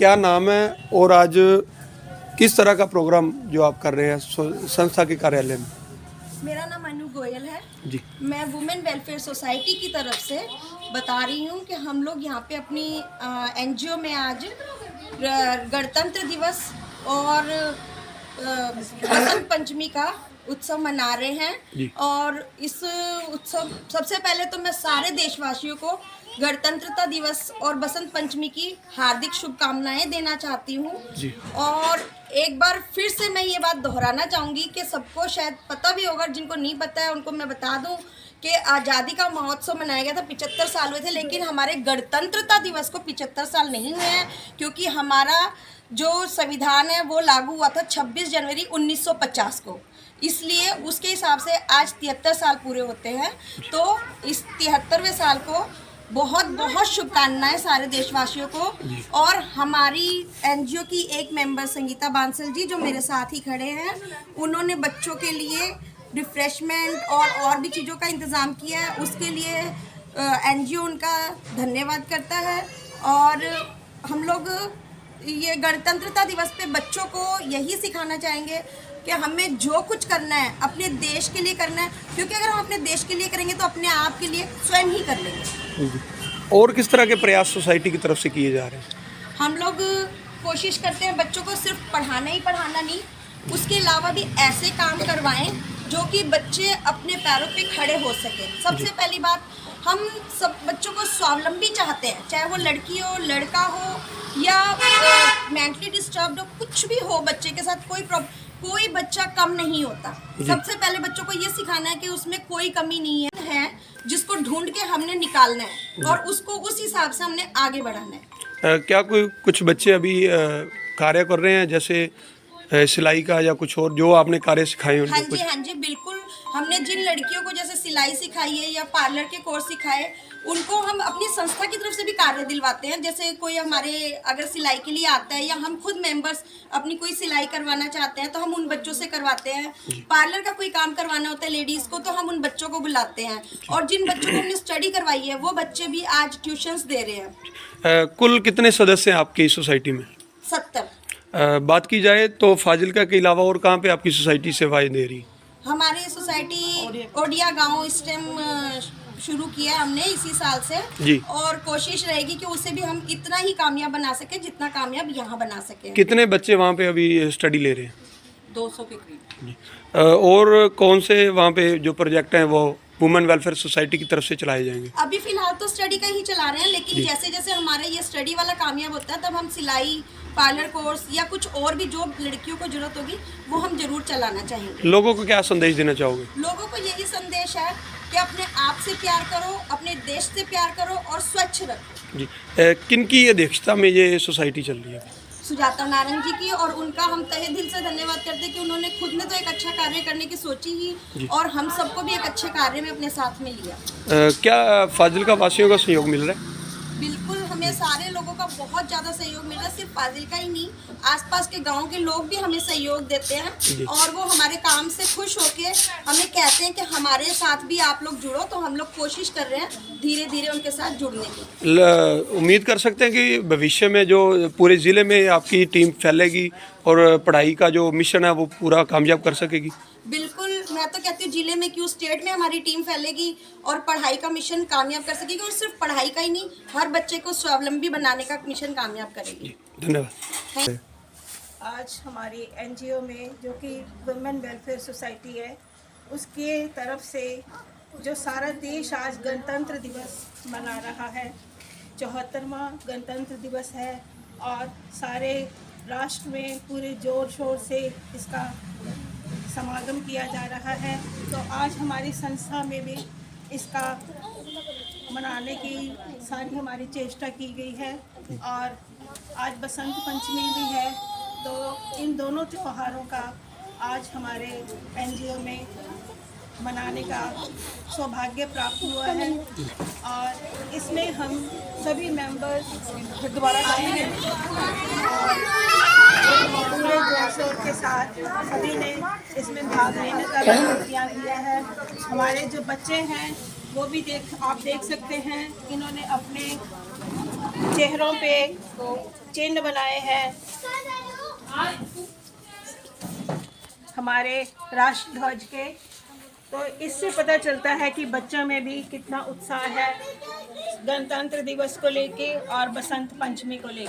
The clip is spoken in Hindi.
क्या नाम है और आज किस तरह का प्रोग्राम जो आप कर रहे हैं संस्था के कार्यालय में? मेरा नाम अनु गोयल है जी। मैं वुमेन वेलफेयर सोसाइटी की तरफ से बता रही हूँ कि हम लोग यहाँ पे अपनी एनजीओ में आज गणतंत्र दिवस और बसंत पंचमी का उत्सव मना रहे हैं। और इस उत्सव सबसे पहले तो मैं सारे देशवासियों को गणतंत्रता दिवस और बसंत पंचमी की हार्दिक शुभकामनाएं देना चाहती हूँ। और एक बार फिर से मैं ये बात दोहराना चाहूँगी कि सबको शायद पता भी होगा, जिनको नहीं पता है उनको मैं बता दूँ कि आज़ादी का महोत्सव मनाया गया था, 75 साल हुए थे, लेकिन हमारे गणतंत्रता दिवस को 75 साल नहीं हुए हैं, क्योंकि हमारा जो संविधान है वो लागू हुआ था 26 जनवरी 1950 को, इसलिए उसके हिसाब से आज 73 साल पूरे होते हैं। तो इस 73वें साल को बहुत बहुत शुभकामनाएं सारे देशवासियों को। और हमारी एनजीओ की एक मेंबर संगीता बांसल जी जो मेरे साथ ही खड़े हैं, उन्होंने बच्चों के लिए रिफ्रेशमेंट और भी चीज़ों का इंतज़ाम किया है, उसके लिए एनजीओ उनका धन्यवाद करता है। और हम लोग ये गणतंत्रता दिवस पे बच्चों को यही सिखाना चाहेंगे कि हमें जो कुछ करना है अपने देश के लिए करना है, क्योंकि अगर हम अपने देश के लिए करेंगे तो अपने आप के लिए स्वयं ही कर लेंगे। और किस तरह के प्रयास सोसाइटी की तरफ से किए जा रहे हैं? हम लोग कोशिश करते हैं बच्चों को सिर्फ पढ़ाना ही पढ़ाना नहीं, उसके अलावा भी ऐसे काम करवाएं जो कि बच्चे अपने पैरों पे खड़े हो सके। सबसे पहली बात, हम सब बच्चों को स्वावलंबी चाहते हैं, चाहे वो लड़की हो लड़का हो या मेंटली डिस्टर्ब्ड हो, कुछ भी हो बच्चे के साथ कोई बच्चा कम नहीं होता। सबसे पहले बच्चों को ये सिखाना है कि उसमें कोई कमी नहीं है जिसको ढूंढ के हमने निकालना है और उसको उस हिसाब से हमने आगे बढ़ाना है। क्या कुछ बच्चे अभी कार्य कर रहे हैं, जैसे सिलाई का या कुछ और जो आपने कार्य सिखाए हैं? हाँ जी बिल्कुल। हमने जिन लड़कियों को जैसे सिलाई सिखाई है या पार्लर के कोर्स सिखाए, उनको हम अपनी संस्था की तरफ से भी कार्य दिलवाते हैं। जैसे कोई हमारे अगर सिलाई के लिए आता है या हम खुद मेंबर्स अपनी कोई सिलाई करवाना चाहते हैं तो हम उन बच्चों से करवाते हैं। पार्लर का कोई काम करवाना होता है लेडीज़ को तो हम उन बच्चों को बुलाते हैं। और जिन बच्चों को हमने स्टडी करवाई है वो बच्चे भी आज ट्यूशंस दे रहे हैं। कुल कितने सदस्य हैं आपकी सोसाइटी में? 70। बात की जाए तो फाजिल्का के अलावा और कहाँ पे आपकी सोसाइटी सेवाएं दे रही? हमारी सोसाइटी ओडिया गांव स्टेम शुरू किया है हमने इसी साल से जी। और कोशिश रहेगी कि उसे भी हम इतना ही कामयाब बना सके जितना कामयाब यहाँ बना सके। कितने बच्चे वहाँ पे अभी स्टडी ले रहे हैं? 200 के करीब। और कौन से वहाँ पे जो प्रोजेक्ट हैं वो वुमेन वेलफेयर सोसाइटी की तरफ से चलाए जाएंगे? अभी फिलहाल तो स्टडी का ही चला रहे हैं, लेकिन जैसे जैसे हमारे ये स्टडी वाला कामयाब होता है तब हम सिलाई, पार्लर कोर्स या कुछ और भी जो लड़कियों को जरूरत होगी वो हम जरूर चलाना चाहेंगे। लोगों को क्या संदेश देना चाहोगे? लोगों को यही संदेश है कि अपने आप से प्यार करो, अपने देश से प्यार करो और स्वच्छ रखो। जी। किन की अध्यक्षता में ये सोसाइटी चल रही है? सुजाता नारंग जी की, और उनका हम तहे दिल से धन्यवाद करते हैं कि उन्होंने खुद ने तो एक अच्छा कार्य करने की सोची ही और हम सबको भी एक अच्छे कार्य में अपने साथ में लिया। क्या फाजिल्का वासियों का सहयोग मिल रहा है? बिल्कुल, हमें सारे लोगों का बहुत ज़्यादा सहयोग मिल रहा है। सिर्फ फाजिल्का ही नहीं, आसपास के गांव के लोग भी हमें सहयोग देते हैं और वो हमारे काम से खुश होके हमें कहते हैं कि हमारे साथ भी आप लोग जुड़ो। तो हम लोग कोशिश कर रहे हैं धीरे धीरे उनके साथ जुड़ने की। उम्मीद कर सकते हैं कि भविष्य में जो पूरे ज़िले में आपकी टीम फैलेगी और पढ़ाई का जो मिशन है वो पूरा कामयाब कर सकेगी? बिल्कुल, मैं तो कहती हूँ जिले में क्यों स्टेट में हमारी टीम फैलेगी और पढ़ाई का मिशन कामयाब कर सकेगी। और सिर्फ पढ़ाई का ही नहीं, हर बच्चे को स्वावलंबी बनाने का मिशन कामयाब करेगी। धन्यवाद। आज हमारी एनजीओ में जो कि वुमेन वेलफेयर सोसाइटी है, उसके तरफ से जो सारा देश आज गणतंत्र दिवस मना रहा है, 74वां गणतंत्र दिवस है और सारे राष्ट्र में पूरे ज़ोर शोर से इसका समागम किया जा रहा है। तो आज हमारी संस्था में भी इसका मनाने की सारी हमारी चेष्टा की गई है। और आज बसंत पंचमी भी है, तो इन दोनों त्योहारों का आज हमारे एनजीओ में मनाने का सौभाग्य प्राप्त हुआ है। और इसमें हम सभी मेंबर्स दोबारा आएंगे और पूरे जोर के साथ सभी ने इसमें भाग लेने का इंतजाम किया है। हमारे जो बच्चे हैं वो भी आप देख सकते हैं, इन्होंने अपने चेहरों पे चिन्ह बनाए हैं हमारे राष्ट्र ध्वज के। तो इससे पता चलता है कि बच्चों में भी कितना उत्साह है गणतंत्र दिवस को लेके और बसंत पंचमी को लेके।